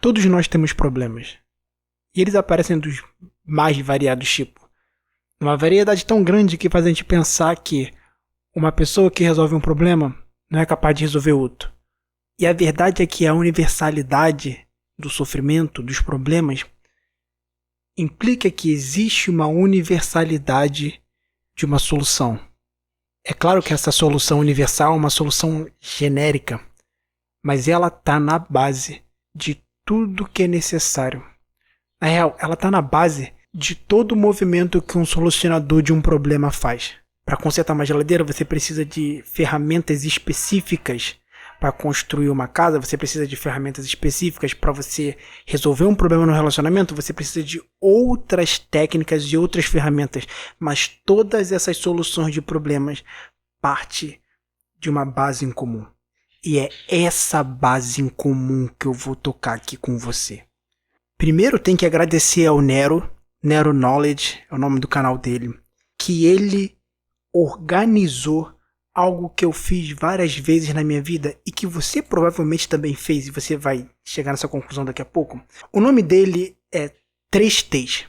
Todos nós temos problemas. E eles aparecem dos mais variados tipos. Uma variedade tão grande que faz a gente pensar que uma pessoa que resolve um problema não é capaz de resolver outro. E a verdade é que a universalidade do sofrimento, dos problemas, implica que existe uma universalidade de uma solução. É claro que essa solução universal é uma solução genérica, mas ela está na base de tudo que é necessário. Na real, ela está na base de todo o movimento que um solucionador de um problema faz. Para consertar uma geladeira, você precisa de ferramentas específicas. Para construir uma casa, você precisa de ferramentas específicas. Para você resolver um problema no relacionamento, você precisa de outras técnicas e outras ferramentas. Mas todas essas soluções de problemas partem de uma base em comum. E é essa base em comum que eu vou tocar aqui com você. Primeiro tem que agradecer ao Nero Knowledge, é o nome do canal dele, que ele organizou algo que eu fiz várias vezes na minha vida e que você provavelmente também fez e você vai chegar nessa conclusão daqui a pouco. O nome dele é 3Ts.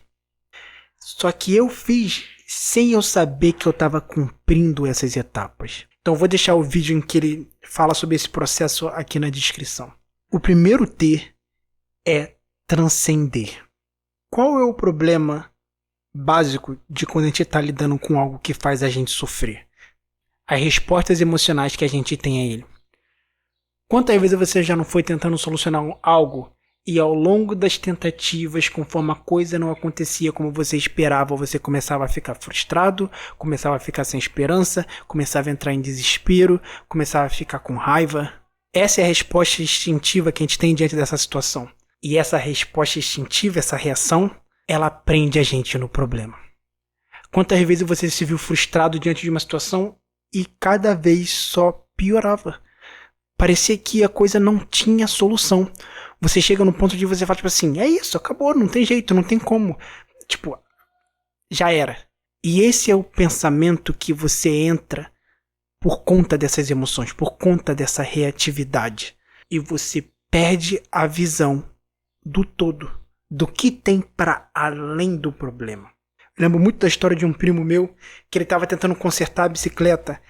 Só que eu fiz sem eu saber que eu estava cumprindo essas etapas. Então eu vou deixar o vídeo em que ele fala sobre esse processo aqui na descrição. O primeiro T é transcender. Qual é o problema básico de quando a gente está lidando com algo que faz a gente sofrer? As respostas emocionais que a gente tem a ele. Quantas vezes você já não foi tentando solucionar algo e ao longo das tentativas, conforme a coisa não acontecia como você esperava, você começava a ficar frustrado, começava a ficar sem esperança, começava a entrar em desespero, começava a ficar com raiva? Essa é a resposta instintiva que a gente tem diante dessa situação. E essa resposta instintiva, essa reação, ela prende a gente no problema. Quantas vezes você se viu frustrado diante de uma situação e cada vez só piorava? Parecia que a coisa não tinha solução. Você chega no ponto de você falar, tipo assim, é isso, acabou, não tem jeito, não tem como. Tipo, já era. E esse é o pensamento que você entra por conta dessas emoções, por conta dessa reatividade. E você perde a visão do todo, do que tem para além do problema. Eu lembro muito da história de um primo meu que ele estava tentando consertar a bicicleta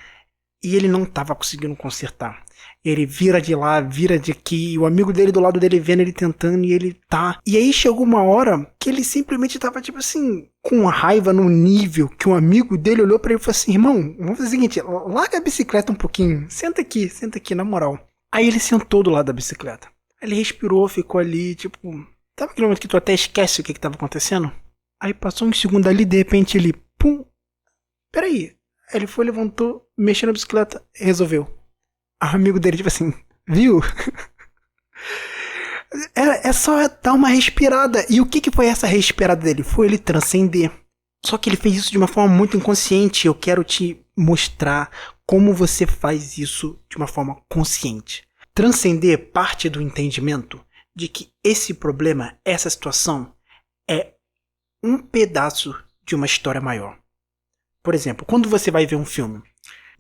e ele não estava conseguindo consertar. Ele vira de lá, vira de aqui, e o amigo dele do lado dele vendo ele tentando e ele tá. E aí chegou uma hora que ele simplesmente tava tipo assim, com raiva num nível que um amigo dele olhou para ele e falou assim, irmão, vamos fazer o seguinte, larga a bicicleta um pouquinho, senta aqui, na moral. Aí ele sentou do lado da bicicleta. Ele respirou, ficou ali, tipo... Sabe aquele momento que tu até esquece o que estava acontecendo? Aí passou um segundo ali, de repente ele... Pum! Peraí. Aí ele foi, levantou, mexeu na bicicleta, resolveu. Aí o amigo dele, tipo assim... Viu? É só dar uma respirada. E o que foi essa respirada dele? Foi ele transcender. Só que ele fez isso de uma forma muito inconsciente. Eu quero te mostrar como você faz isso de uma forma consciente. Transcender parte do entendimento de que esse problema, essa situação, é um pedaço de uma história maior. Por exemplo, quando você vai ver um filme,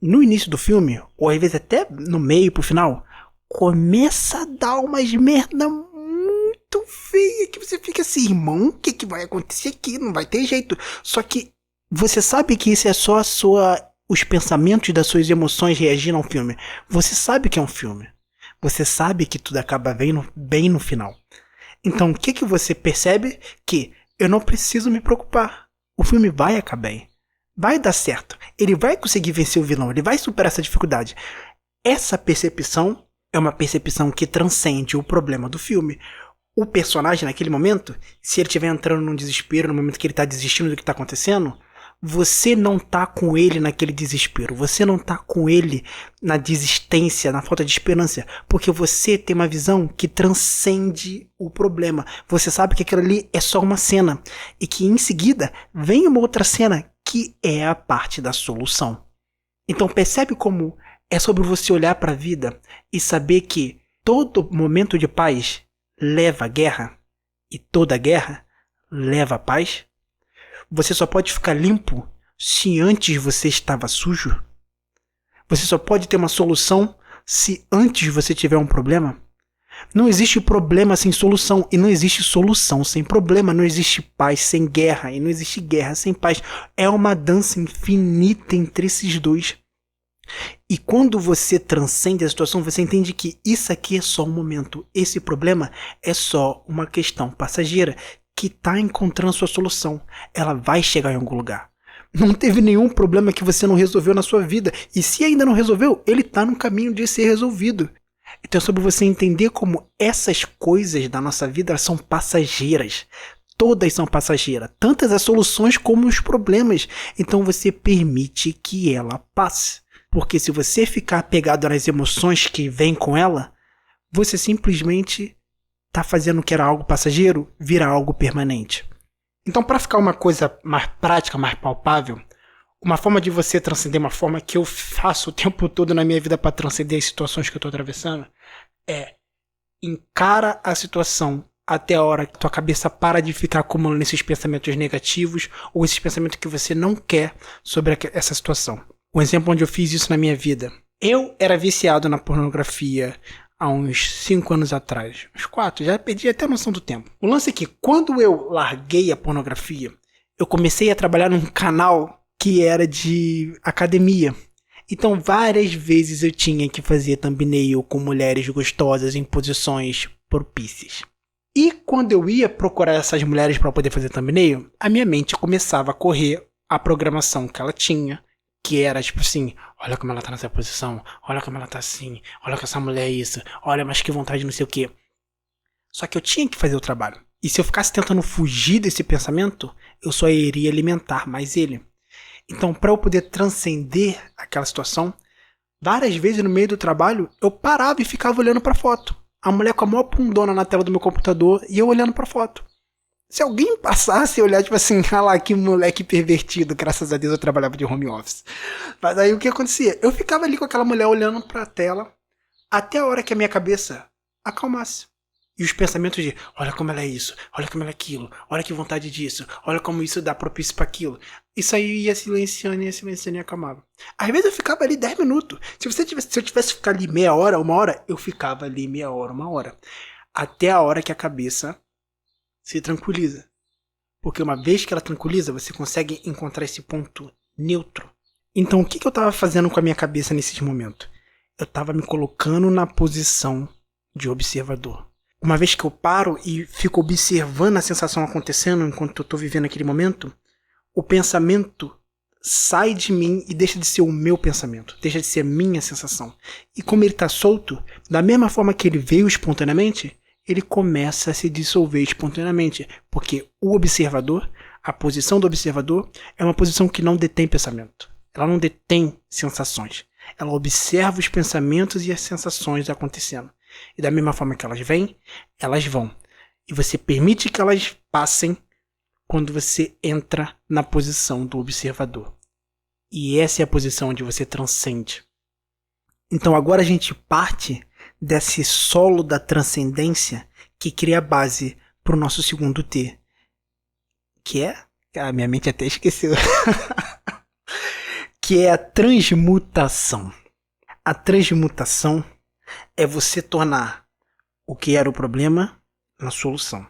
no início do filme, ou às vezes até no meio pro final, começa a dar umas merda muito feia que você fica assim, irmão, o que vai acontecer aqui? Não vai ter jeito. Só que você sabe que isso é só os pensamentos das suas emoções reagindo ao filme. Você sabe que é um filme. Você sabe que tudo acaba bem no final. Então, o que você percebe? Que eu não preciso me preocupar. O filme vai acabar bem. Vai dar certo. Ele vai conseguir vencer o vilão. Ele vai superar essa dificuldade. Essa percepção é uma percepção que transcende o problema do filme. O personagem, naquele momento, se ele estiver entrando num desespero, no momento que ele está desistindo do que está acontecendo, você não tá com ele naquele desespero, você não tá com ele na desistência, na falta de esperança, porque você tem uma visão que transcende o problema. Você sabe que aquilo ali é só uma cena e que em seguida vem uma outra cena que é a parte da solução. Então percebe como é sobre você olhar para a vida e saber que todo momento de paz leva à guerra e toda guerra leva à paz? Você só pode ficar limpo se antes você estava sujo? Você só pode ter uma solução se antes você tiver um problema? Não existe problema sem solução, e não existe solução sem problema, não existe paz sem guerra, e não existe guerra sem paz. É uma dança infinita entre esses dois. E quando você transcende a situação, você entende que isso aqui é só um momento, esse problema é só uma questão passageira que está encontrando sua solução. Ela vai chegar em algum lugar. Não teve nenhum problema que você não resolveu na sua vida, e se ainda não resolveu, ele está no caminho de ser resolvido. Então é sobre você entender como essas coisas da nossa vida são passageiras. Todas são passageiras, tantas as soluções como os problemas. Então você permite que ela passe. Porque se você ficar apegado nas emoções que vêm com ela, você simplesmente está fazendo o que era algo passageiro virar algo permanente. Então, para ficar uma coisa mais prática, mais palpável, uma forma de você transcender, uma forma que eu faço o tempo todo na minha vida para transcender as situações que eu estou atravessando, é encara a situação até a hora que tua cabeça para de ficar acumulando esses pensamentos negativos ou esses pensamentos que você não quer sobre essa situação. Um exemplo onde eu fiz isso na minha vida. Eu era viciado na pornografia há uns 5 anos atrás. Uns 4, já perdi até a noção do tempo. O lance é que quando eu larguei a pornografia, eu comecei a trabalhar num canal que era de academia. Então várias vezes eu tinha que fazer thumbnail com mulheres gostosas em posições propícias. E quando eu ia procurar essas mulheres para poder fazer thumbnail, a minha mente começava a correr a programação que ela tinha, que era tipo assim, olha como ela tá nessa posição, olha como ela tá assim, olha que essa mulher é isso, olha, mas que vontade de não sei o quê. Só que eu tinha que fazer o trabalho. E se eu ficasse tentando fugir desse pensamento, eu só iria alimentar mais ele. Então, para eu poder transcender aquela situação, várias vezes no meio do trabalho, eu parava e ficava olhando pra foto. A mulher com a maior bundona na tela do meu computador e eu olhando pra foto. Se alguém passasse e olhar, tipo assim, ah lá, que moleque pervertido, graças a Deus eu trabalhava de home office. Mas aí o que acontecia? Eu ficava ali com aquela mulher olhando pra tela até a hora que a minha cabeça acalmasse. E os pensamentos de, olha como ela é isso, olha como ela é aquilo, olha que vontade disso, olha como isso dá propício para aquilo. Isso aí ia silenciando e acalmava. Às vezes eu ficava ali 10 minutos. Se eu tivesse ficado ali meia hora, uma hora, eu ficava ali meia hora, uma hora. Até a hora que a cabeça se tranquiliza. Porque uma vez que ela tranquiliza, você consegue encontrar esse ponto neutro. Então o que eu estava fazendo com a minha cabeça nesses momentos? Eu estava me colocando na posição de observador. Uma vez que eu paro e fico observando a sensação acontecendo enquanto eu estou vivendo aquele momento, o pensamento sai de mim e deixa de ser o meu pensamento, deixa de ser a minha sensação. E como ele está solto, da mesma forma que ele veio espontaneamente, ele começa a se dissolver espontaneamente, porque o observador, a posição do observador, é uma posição que não detém pensamento. Ela não detém sensações. Ela observa os pensamentos e as sensações acontecendo. E da mesma forma que elas vêm, elas vão. E você permite que elas passem quando você entra na posição do observador. E essa é a posição onde você transcende. Então agora a gente parte desse solo da transcendência que cria a base para o nosso segundo T. Que é? Ah, minha mente até esqueceu. Que é a transmutação. A transmutação é você tornar o que era o problema na solução.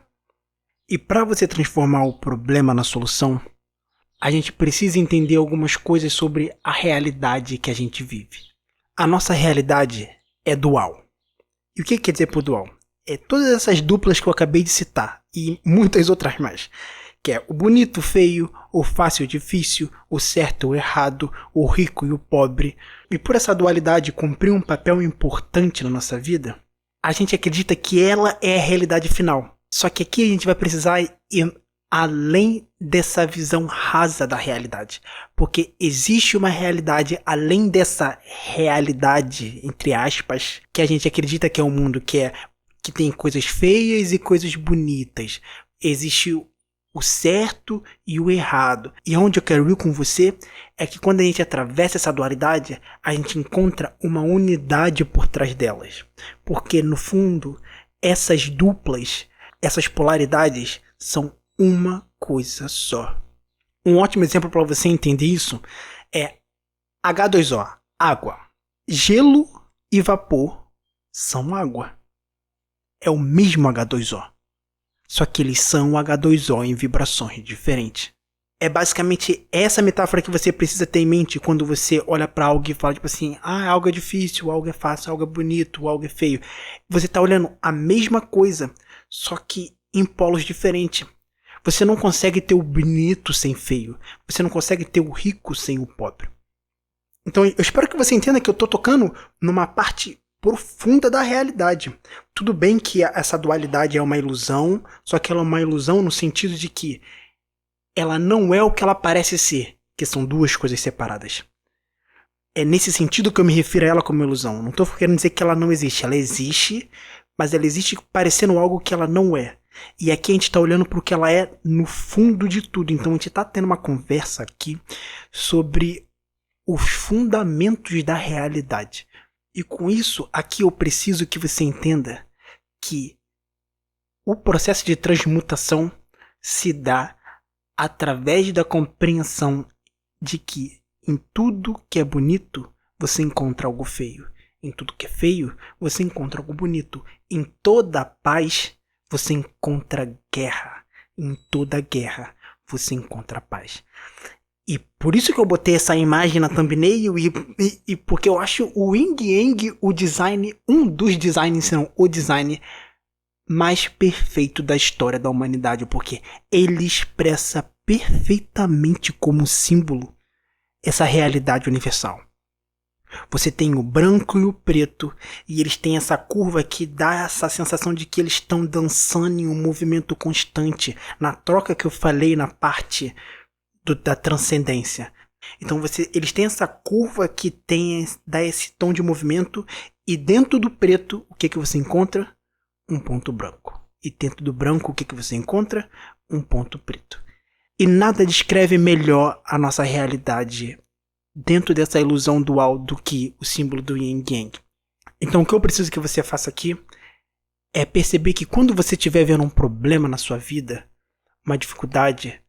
E para você transformar o problema na solução, a gente precisa entender algumas coisas sobre a realidade que a gente vive. A nossa realidade é dual. E o que quer dizer por dual? É todas essas duplas que eu acabei de citar e muitas outras mais. Que é o bonito, o feio, o fácil, o difícil, o certo, o errado, o rico e o pobre. E por essa dualidade cumprir um papel importante na nossa vida, a gente acredita que ela é a realidade final. Só que aqui a gente vai precisar ir além dessa visão rasa da realidade. Porque existe uma realidade além dessa realidade, entre aspas, que a gente acredita que é um mundo que tem coisas feias e coisas bonitas. Existe o certo e o errado. E onde eu quero ir com você é que quando a gente atravessa essa dualidade, a gente encontra uma unidade por trás delas. Porque no fundo, essas duplas, essas polaridades são uma coisa só. Um ótimo exemplo para você entender isso é H2O, água. Gelo e vapor são água. é o mesmo H2O. Só que eles são H2O em vibrações diferentes. É basicamente essa metáfora que você precisa ter em mente quando você olha pra algo e fala tipo assim, algo é difícil, algo é fácil, algo é bonito, algo é feio. Você tá olhando a mesma coisa, só que em polos diferentes. Você não consegue ter o bonito sem feio. Você não consegue ter o rico sem o pobre. Então eu espero que você entenda que eu tô tocando numa parte profunda da realidade. Tudo bem que essa dualidade é uma ilusão, só que ela é uma ilusão no sentido de que ela não é o que ela parece ser, que são duas coisas separadas. É nesse sentido que eu me refiro a ela como ilusão. Não estou querendo dizer que ela não existe. Ela existe, mas ela existe parecendo algo que ela não é. E aqui a gente está olhando para o que ela é no fundo de tudo. Então a gente está tendo uma conversa aqui sobre os fundamentos da realidade. E com isso, aqui eu preciso que você entenda que o processo de transmutação se dá através da compreensão de que em tudo que é bonito, você encontra algo feio. Em tudo que é feio, você encontra algo bonito. Em toda paz, você encontra guerra. Em toda guerra, você encontra paz. E por isso que eu botei essa imagem na thumbnail e porque eu acho o Yin Yang o design, um dos designs, se não o design mais perfeito da história da humanidade, porque ele expressa perfeitamente como símbolo essa realidade universal. Você tem o branco e o preto, e eles têm essa curva que dá essa sensação de que eles estão dançando em um movimento constante, na troca que eu falei na parte da transcendência. Então eles têm essa curva que dá esse tom de movimento, e dentro do preto, o que você encontra? Um ponto branco. E dentro do branco, o que você encontra? Um ponto preto. E nada descreve melhor a nossa realidade dentro dessa ilusão dual do que o símbolo do Yin Yang. Então o que eu preciso que você faça aqui é perceber que quando você estiver vendo um problema na sua vida, uma dificuldade,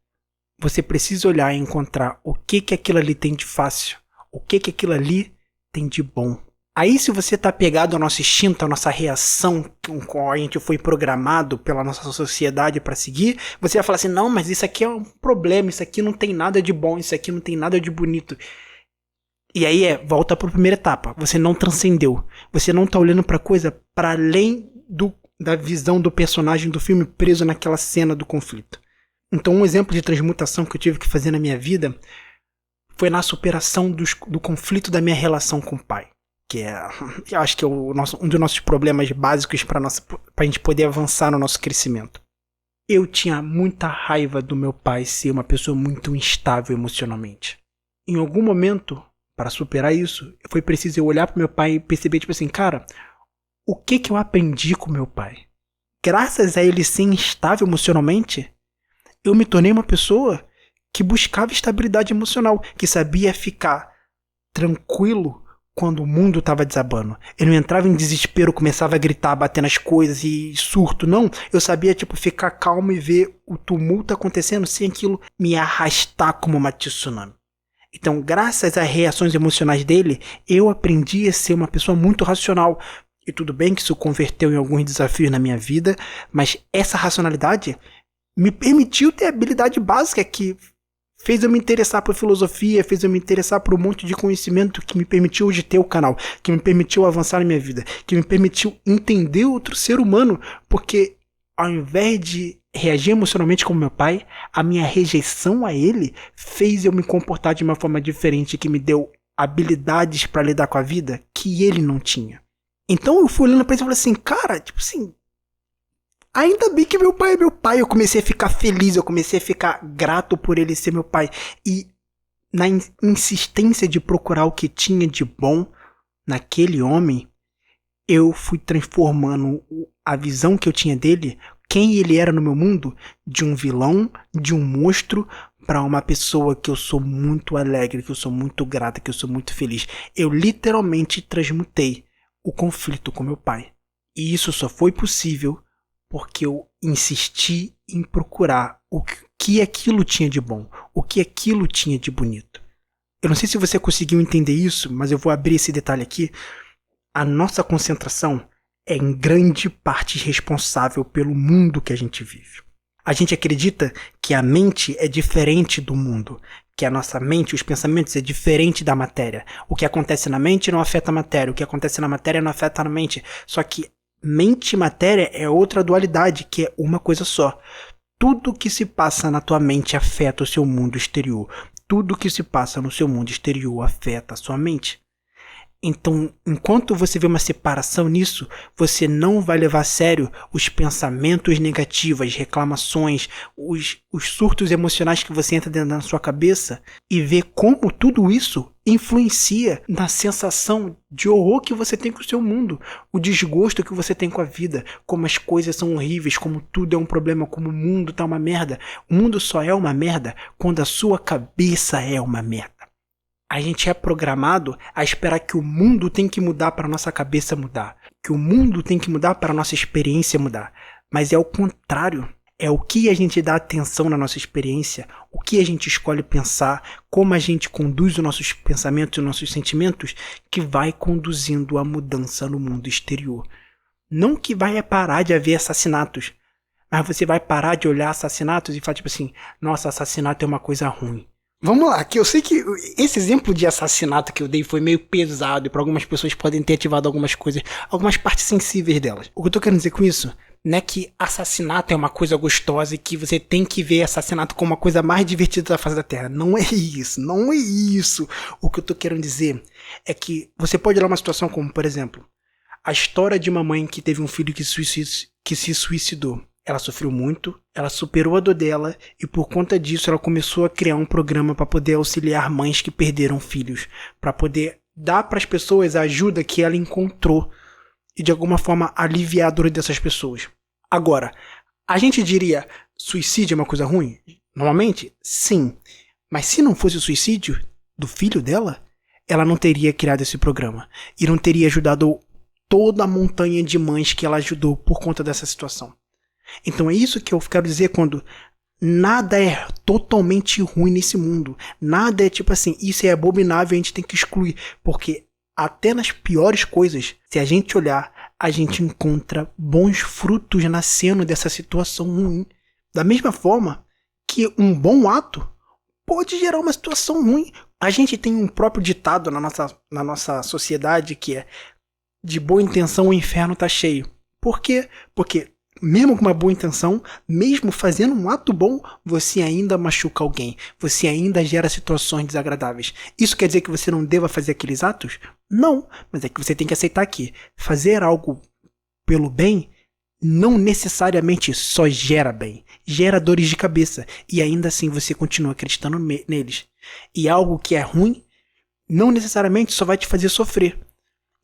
você precisa olhar e encontrar o que aquilo ali tem de fácil, o que aquilo ali tem de bom. Aí se você está pegado ao nosso instinto, à nossa reação com a gente foi programado pela nossa sociedade para seguir, você vai falar assim, não, mas isso aqui é um problema, isso aqui não tem nada de bom, isso aqui não tem nada de bonito. E aí volta para a primeira etapa, você não transcendeu, você não está olhando para coisa para além da visão do personagem do filme preso naquela cena do conflito. Então um exemplo de transmutação que eu tive que fazer na minha vida foi na superação do conflito da minha relação com o pai. Que eu acho que é um dos nossos problemas básicos para a gente poder avançar no nosso crescimento. Eu tinha muita raiva do meu pai ser uma pessoa muito instável emocionalmente. Em algum momento, para superar isso, foi preciso eu olhar para meu pai e perceber, tipo assim, cara, o que eu aprendi com meu pai? Graças a ele ser instável emocionalmente, eu me tornei uma pessoa que buscava estabilidade emocional, que sabia ficar tranquilo quando o mundo estava desabando. Eu não entrava em desespero, começava a gritar, bater nas coisas e surto. Não, eu sabia ficar calmo e ver o tumulto acontecendo sem aquilo me arrastar como uma tsunami. Então, graças às reações emocionais dele, eu aprendi a ser uma pessoa muito racional. E tudo bem que isso converteu em alguns desafios na minha vida, mas essa racionalidade me permitiu ter a habilidade básica que fez eu me interessar por filosofia, fez eu me interessar por um monte de conhecimento que me permitiu hoje ter o canal, que me permitiu avançar na minha vida, que me permitiu entender outro ser humano, porque ao invés de reagir emocionalmente como meu pai, a minha rejeição a ele fez eu me comportar de uma forma diferente, que me deu habilidades para lidar com a vida que ele não tinha. Então eu fui olhando pra ele e falei assim, cara, ainda bem que meu pai é meu pai. Eu comecei a ficar feliz, eu comecei a ficar grato por ele ser meu pai. E na insistência de procurar o que tinha de bom naquele homem, eu fui transformando a visão que eu tinha dele, quem ele era no meu mundo, de um vilão, de um monstro, para uma pessoa que eu sou muito alegre, que eu sou muito grata, que eu sou muito feliz. Eu literalmente transmutei o conflito com meu pai. E isso só foi possível porque eu insisti em procurar o que aquilo tinha de bom, o que aquilo tinha de bonito. Eu não sei se você conseguiu entender isso, mas eu vou abrir esse detalhe aqui. A nossa concentração é em grande parte responsável pelo mundo que a gente vive. A gente acredita que a mente é diferente do mundo, que a nossa mente, os pensamentos, é diferente da matéria. O que acontece na mente não afeta a matéria, o que acontece na matéria não afeta a mente. Só que mente e matéria é outra dualidade, que é uma coisa só. Tudo que se passa na tua mente afeta o seu mundo exterior. Tudo que se passa no seu mundo exterior afeta a sua mente. Então, enquanto você vê uma separação nisso, você não vai levar a sério os pensamentos negativos, as reclamações, os surtos emocionais que você entra dentro da sua cabeça e ver como tudo isso influencia na sensação de horror que você tem com o seu mundo, o desgosto que você tem com a vida, como as coisas são horríveis, como tudo é um problema, como o mundo tá uma merda. O mundo só é uma merda quando a sua cabeça é uma merda. A gente é programado a esperar que o mundo tem que mudar para a nossa cabeça mudar. Que o mundo tem que mudar para a nossa experiência mudar. Mas é o contrário. É o que a gente dá atenção na nossa experiência, o que a gente escolhe pensar, como a gente conduz os nossos pensamentos e os nossos sentimentos, que vai conduzindo a mudança no mundo exterior. Não que vai parar de haver assassinatos, mas você vai parar de olhar assassinatos e falar tipo assim, nossa, assassinato é uma coisa ruim. Vamos lá, que eu sei que esse exemplo de assassinato que eu dei foi meio pesado e para algumas pessoas podem ter ativado algumas coisas, algumas partes sensíveis delas. O que eu tô querendo dizer com isso não é que assassinato é uma coisa gostosa e que você tem que ver assassinato como uma coisa mais divertida da face da Terra. Não é isso, não é isso. O que eu tô querendo dizer é que você pode olhar uma situação como, por exemplo, a história de uma mãe que teve um filho que se suicidou. Ela sofreu muito, ela superou a dor dela e por conta disso ela começou a criar um programa para poder auxiliar mães que perderam filhos, para poder dar para as pessoas a ajuda que ela encontrou e de alguma forma aliviar a dor dessas pessoas. Agora, a gente diria suicídio é uma coisa ruim? Normalmente, sim. Mas se não fosse o suicídio do filho dela, ela não teria criado esse programa e não teria ajudado toda a montanha de mães que ela ajudou por conta dessa situação. Então é isso que eu quero dizer quando nada é totalmente ruim nesse mundo. Nada é tipo assim, isso é abominável e a gente tem que excluir. Porque até nas piores coisas, se a gente olhar, a gente encontra bons frutos nascendo dessa situação ruim. Da mesma forma que um bom ato pode gerar uma situação ruim. A gente tem um próprio ditado na nossa sociedade que é de boa intenção o inferno tá cheio. Por quê? Porque mesmo com uma boa intenção, mesmo fazendo um ato bom, você ainda machuca alguém. Você ainda gera situações desagradáveis. Isso quer dizer que você não deva fazer aqueles atos? Não, mas é que você tem que aceitar que fazer algo pelo bem não necessariamente só gera bem. Gera dores de cabeça. E ainda assim você continua acreditando neles. E algo que é ruim não necessariamente só vai te fazer sofrer.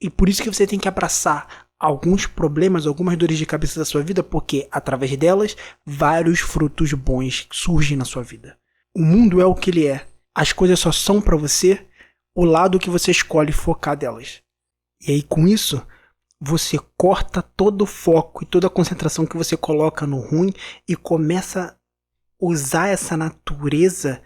E por isso que você tem que abraçar alguns problemas, algumas dores de cabeça da sua vida, porque através delas, vários frutos bons surgem na sua vida. O mundo é o que ele é. As coisas só são para você o lado que você escolhe focar delas. E aí com isso, você corta todo o foco e toda a concentração que você coloca no ruim e começa a usar essa natureza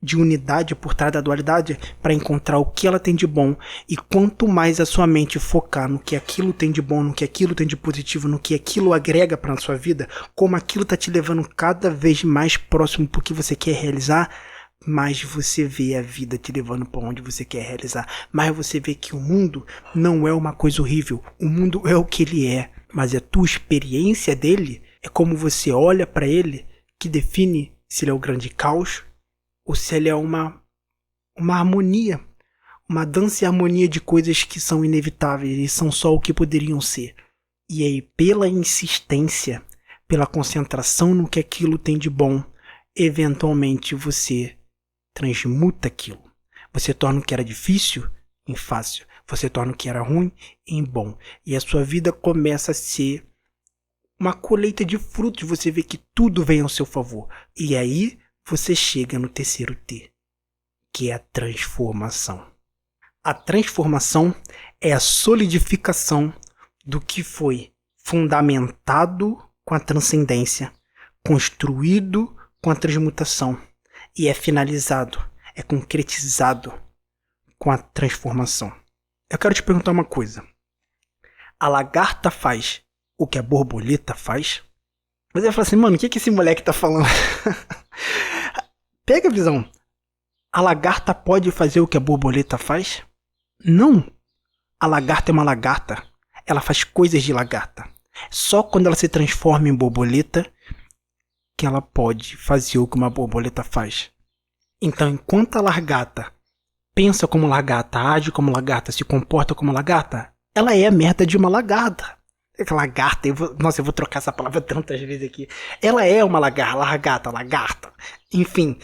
de unidade por trás da dualidade para encontrar o que ela tem de bom. E quanto mais a sua mente focar no que aquilo tem de bom, no que aquilo tem de positivo, no que aquilo agrega para a sua vida, como aquilo está te levando cada vez mais próximo para o que você quer realizar, mais você vê a vida te levando para onde você quer realizar. Mais você vê que o mundo não é uma coisa horrível. O mundo é o que ele é, mas a tua experiência dele é como você olha para ele que define se ele é o grande caos ou se ele é uma harmonia, uma dança e harmonia de coisas que são inevitáveis e são só o que poderiam ser. E aí, pela insistência, pela concentração no que aquilo tem de bom, eventualmente você transmuta aquilo. Você torna o que era difícil em fácil. Você torna o que era ruim em bom. E a sua vida começa a ser uma colheita de frutos. Você vê que tudo vem ao seu favor. E aí você chega no terceiro T, que é a transformação. A transformação é a solidificação do que foi fundamentado com a transcendência, construído com a transmutação e é finalizado, é concretizado com a transformação. Eu quero te perguntar uma coisa. a lagarta faz o que a borboleta faz? Você vai falar assim, mano, o que esse moleque tá falando? Pega a visão. A lagarta pode fazer o que a borboleta faz? Não. A lagarta é uma lagarta. Ela faz coisas de lagarta. Só quando ela se transforma em borboleta que ela pode fazer o que uma borboleta faz. Então, enquanto a lagarta pensa como lagarta, age como lagarta, se comporta como lagarta, ela é a merda de uma lagarta. Lagarta, eu vou trocar essa palavra tantas vezes aqui. Ela é uma lagarta. Enfim,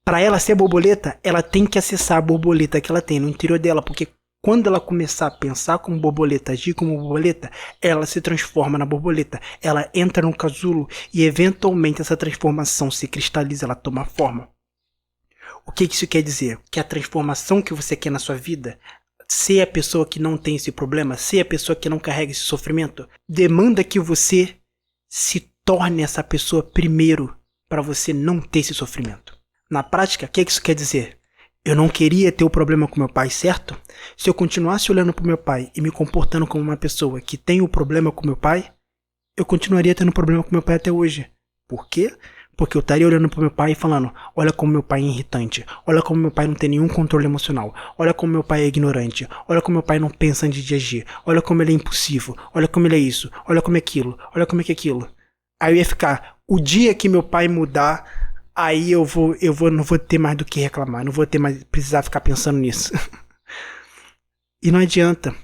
para ela ser borboleta, ela tem que acessar a borboleta que ela tem no interior dela, porque quando ela começar a pensar como borboleta, agir como borboleta, ela se transforma na borboleta. Ela entra no casulo e eventualmente essa transformação se cristaliza, ela toma forma. O que isso quer dizer? Que a transformação que você quer na sua vida, ser a pessoa que não tem esse problema, ser a pessoa que não carrega esse sofrimento, demanda que você se torne essa pessoa primeiro para você não ter esse sofrimento. Na prática, o que isso quer dizer? Eu não queria ter o problema com meu pai, certo? Se eu continuasse olhando para o meu pai e me comportando como uma pessoa que tem o problema com meu pai, eu continuaria tendo problema com meu pai até hoje. Por quê? Porque eu estaria olhando pro meu pai e falando, olha como meu pai é irritante, olha como meu pai não tem nenhum controle emocional, olha como meu pai é ignorante, olha como meu pai não pensa antes de agir, olha como ele é impulsivo, olha como ele é isso, olha como é aquilo, olha como é que é aquilo. Aí eu ia ficar, o dia que meu pai mudar, aí eu não vou ter mais do que reclamar, não vou ter mais, precisar ficar pensando nisso. E não adianta.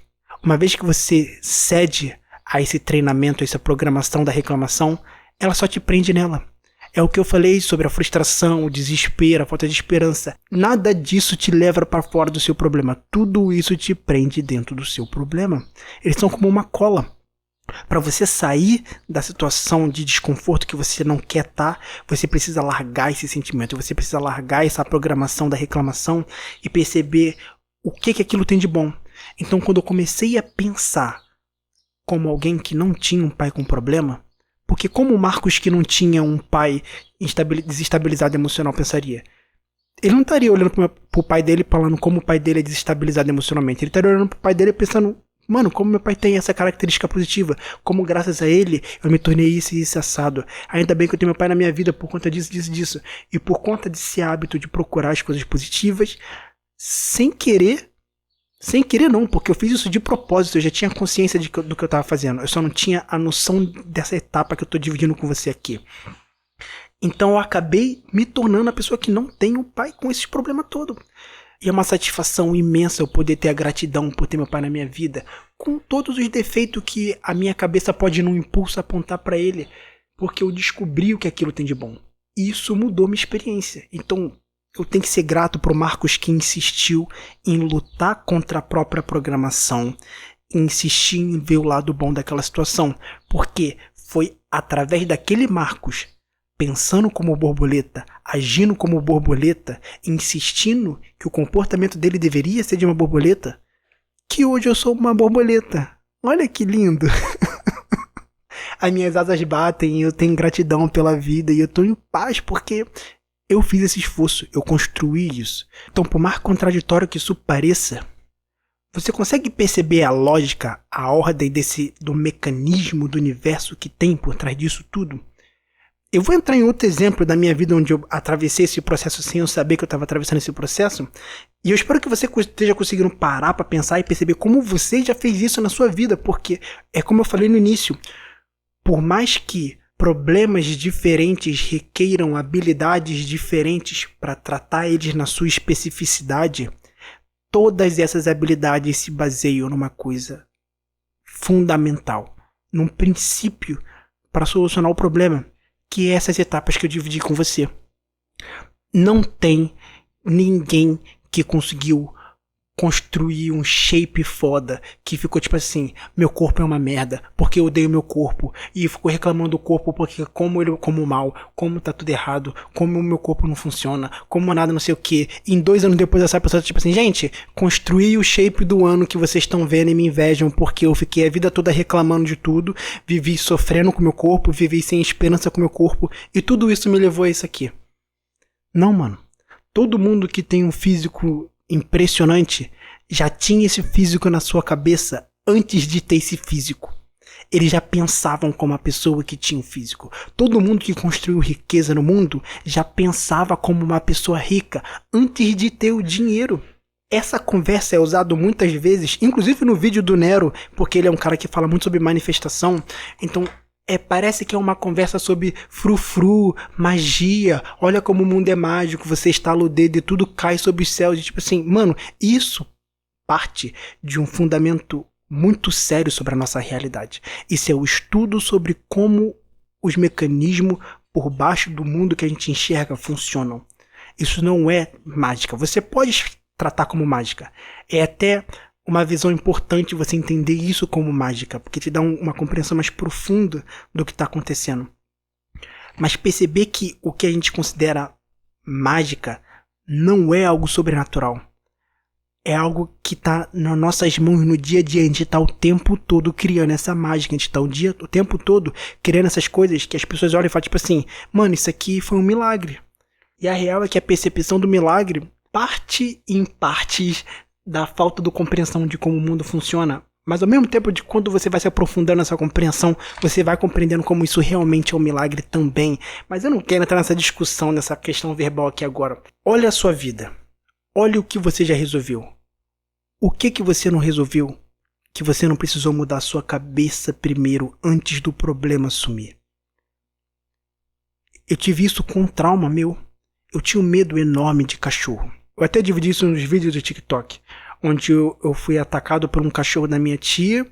Uma vez que você cede a esse treinamento, a essa programação da reclamação, ela só te prende nela. É o que eu falei sobre a frustração, o desespero, a falta de esperança. Nada disso te leva para fora do seu problema. Tudo isso te prende dentro do seu problema. Eles são como uma cola. Para você sair da situação de desconforto que você não quer estar, você precisa largar esse sentimento. Você precisa largar essa programação da reclamação e perceber o que aquilo tem de bom. Então, quando eu comecei a pensar como alguém que não tinha um pai com problema, porque como o Marcos, que não tinha um pai desestabilizado emocional, pensaria? Ele não estaria olhando pro pai dele falando como o pai dele é desestabilizado emocionalmente. Ele estaria olhando pro pai dele pensando, mano, como meu pai tem essa característica positiva. Como graças a ele eu me tornei isso e isso assado. Ainda bem que eu tenho meu pai na minha vida por conta disso. E por conta desse hábito de procurar as coisas positivas, sem querer não, porque eu fiz isso de propósito, eu já tinha consciência do que eu estava fazendo, eu só não tinha a noção dessa etapa que eu estou dividindo com você aqui. Então eu acabei me tornando a pessoa que não tem um pai com esse problema todo. E é uma satisfação imensa eu poder ter a gratidão por ter meu pai na minha vida, com todos os defeitos que a minha cabeça pode num impulso apontar para ele, porque eu descobri o que aquilo tem de bom. E isso mudou minha experiência. Então eu tenho que ser grato pro Marcos, que insistiu em lutar contra a própria programação, insistir em ver o lado bom daquela situação, porque foi através daquele Marcos, pensando como borboleta, agindo como borboleta, insistindo que o comportamento dele deveria ser de uma borboleta, que hoje eu sou uma borboleta. Olha que lindo! As minhas asas batem e eu tenho gratidão pela vida e eu tô em paz porque eu fiz esse esforço, eu construí isso. Então, por mais contraditório que isso pareça, você consegue perceber a lógica, a ordem do mecanismo do universo que tem por trás disso tudo? Eu vou entrar em outro exemplo da minha vida onde eu atravessei esse processo sem eu saber que eu estava atravessando esse processo. E eu espero que você esteja conseguindo parar para pensar e perceber como você já fez isso na sua vida, porque é como eu falei no início, por mais que problemas diferentes requeiram habilidades diferentes para tratar eles na sua especificidade, todas essas habilidades se baseiam numa coisa fundamental, num princípio para solucionar o problema, que é essas etapas que eu dividi com você. Não tem ninguém que conseguiu construir um shape foda, que ficou tipo assim, meu corpo é uma merda, porque eu odeio meu corpo, e ficou reclamando do corpo porque como ele como mal, como tá tudo errado, como o meu corpo não funciona, como nada não sei o que. Em 2 anos depois essa pessoa tipo assim, gente, construí o shape do ano que vocês estão vendo e me invejam porque eu fiquei a vida toda reclamando de tudo, vivi sofrendo com meu corpo, vivi sem esperança com meu corpo, e tudo isso me levou a isso aqui. Não, mano. Todo mundo que tem um físico impressionante já tinha esse físico na sua cabeça antes de ter esse físico. Eles já pensavam como a pessoa que tinha um físico. Todo mundo que construiu riqueza no mundo já pensava como uma pessoa rica antes de ter o dinheiro. Essa conversa é usada muitas vezes, inclusive no vídeo do Nero, porque ele é um cara que fala muito sobre manifestação. Então, parece que é uma conversa sobre frufru, magia, olha como o mundo é mágico, você estala o dedo e tudo cai sobre os céus. E tipo assim, mano, isso parte de um fundamento muito sério sobre a nossa realidade. Isso é o estudo sobre como os mecanismos por baixo do mundo que a gente enxerga funcionam. Isso não é mágica. Você pode tratar como mágica. É até uma visão importante você entender isso como mágica, porque te dá uma compreensão mais profunda do que está acontecendo. Mas perceber que o que a gente considera mágica não é algo sobrenatural. É algo que está nas nossas mãos no dia a dia. A gente está o tempo todo criando essa mágica. A gente está o tempo todo criando essas coisas que as pessoas olham e falam tipo assim, mano, isso aqui foi um milagre. E a real é que a percepção do milagre parte em partes da falta de compreensão de como o mundo funciona. Mas ao mesmo tempo de quando você vai se aprofundando nessa compreensão, você vai compreendendo como isso realmente é um milagre também. Mas eu não quero entrar nessa discussão, nessa questão verbal aqui agora. Olha a sua vida. Olha o que você já resolveu. O que você não resolveu? Que você não precisou mudar a sua cabeça primeiro, antes do problema sumir. Eu tive isso com um trauma meu. Eu tinha um medo enorme de cachorro. Eu até dividi isso nos vídeos do TikTok, onde eu fui atacado por um cachorro da minha tia,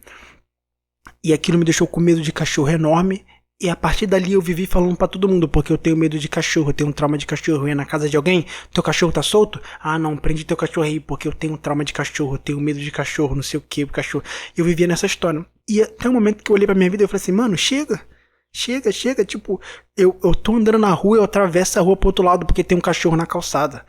e aquilo me deixou com medo de cachorro enorme. E a partir dali eu vivi falando pra todo mundo, porque eu tenho medo de cachorro, eu tenho um trauma de cachorro. Eu ia na casa de alguém, teu cachorro tá solto? Ah não, prende teu cachorro aí, porque eu tenho um trauma de cachorro, eu tenho medo de cachorro, não sei o que, cachorro. Eu vivia nessa história. E até o momento que eu olhei pra minha vida, eu falei assim, mano, chega, tipo, eu tô andando na rua, eu atravesso a rua pro outro lado porque tem um cachorro na calçada.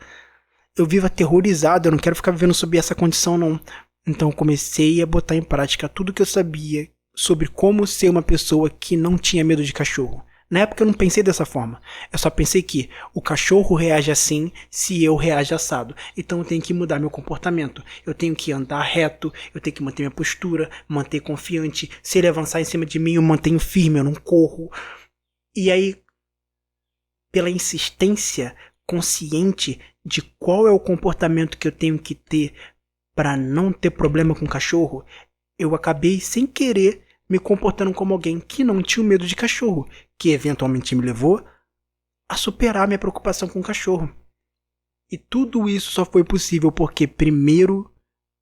Eu vivo aterrorizado, eu não quero ficar vivendo sob essa condição não. Então eu comecei a botar em prática tudo que eu sabia sobre como ser uma pessoa que não tinha medo de cachorro. Na época eu não pensei dessa forma. Eu só pensei que o cachorro reage assim se eu reage assado. Então eu tenho que mudar meu comportamento. Eu tenho que andar reto, eu tenho que manter minha postura, manter confiante. Se ele avançar em cima de mim, eu mantenho firme, eu não corro. E aí, pela insistência consciente de qual é o comportamento que eu tenho que ter para não ter problema com o cachorro, eu acabei sem querer me comportando como alguém que não tinha medo de cachorro, que eventualmente me levou a superar minha preocupação com o cachorro. E tudo isso só foi possível porque primeiro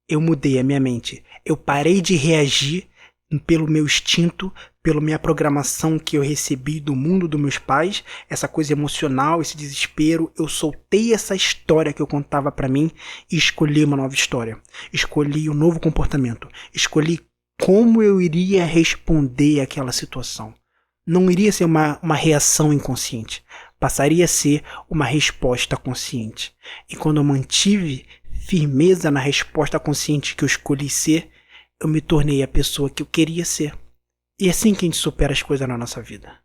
eu mudei a minha mente. Eu parei de reagir pelo meu instinto, pela minha programação que eu recebi do mundo dos meus pais, essa coisa emocional, esse desespero. Eu soltei essa história que eu contava pra mim e escolhi uma nova história. Escolhi um novo comportamento. Escolhi como eu iria responder àquela situação. Não iria ser uma reação inconsciente. Passaria a ser uma resposta consciente. E quando eu mantive firmeza na resposta consciente que eu escolhi ser, eu me tornei a pessoa que eu queria ser. E é assim que a gente supera as coisas na nossa vida.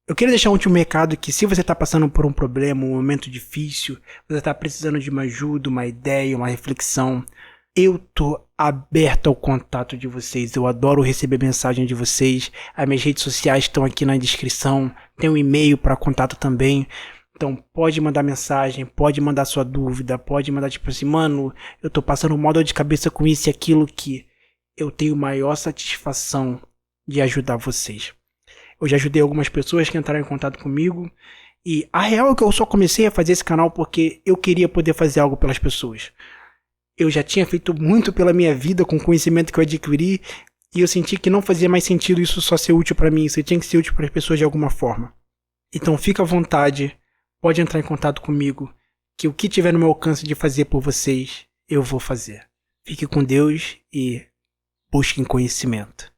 Eu queria deixar um último recado que se você está passando por um problema, um momento difícil, você está precisando de uma ajuda, uma ideia, uma reflexão, eu tô aberto ao contato de vocês. Eu adoro receber mensagem de vocês. As minhas redes sociais estão aqui na descrição. Tem um e-mail para contato também. Então pode mandar mensagem, pode mandar sua dúvida, pode mandar tipo assim, mano, eu tô passando uma dor de cabeça com isso e aquilo que eu tenho maior satisfação de ajudar vocês. Eu já ajudei algumas pessoas que entraram em contato comigo e a real é que eu só comecei a fazer esse canal porque eu queria poder fazer algo pelas pessoas. Eu já tinha feito muito pela minha vida com o conhecimento que eu adquiri e eu senti que não fazia mais sentido isso só ser útil para mim, isso tinha que ser útil para as pessoas de alguma forma. Então fica à vontade, pode entrar em contato comigo, que o que tiver no meu alcance de fazer por vocês, eu vou fazer. Fique com Deus e busquem conhecimento.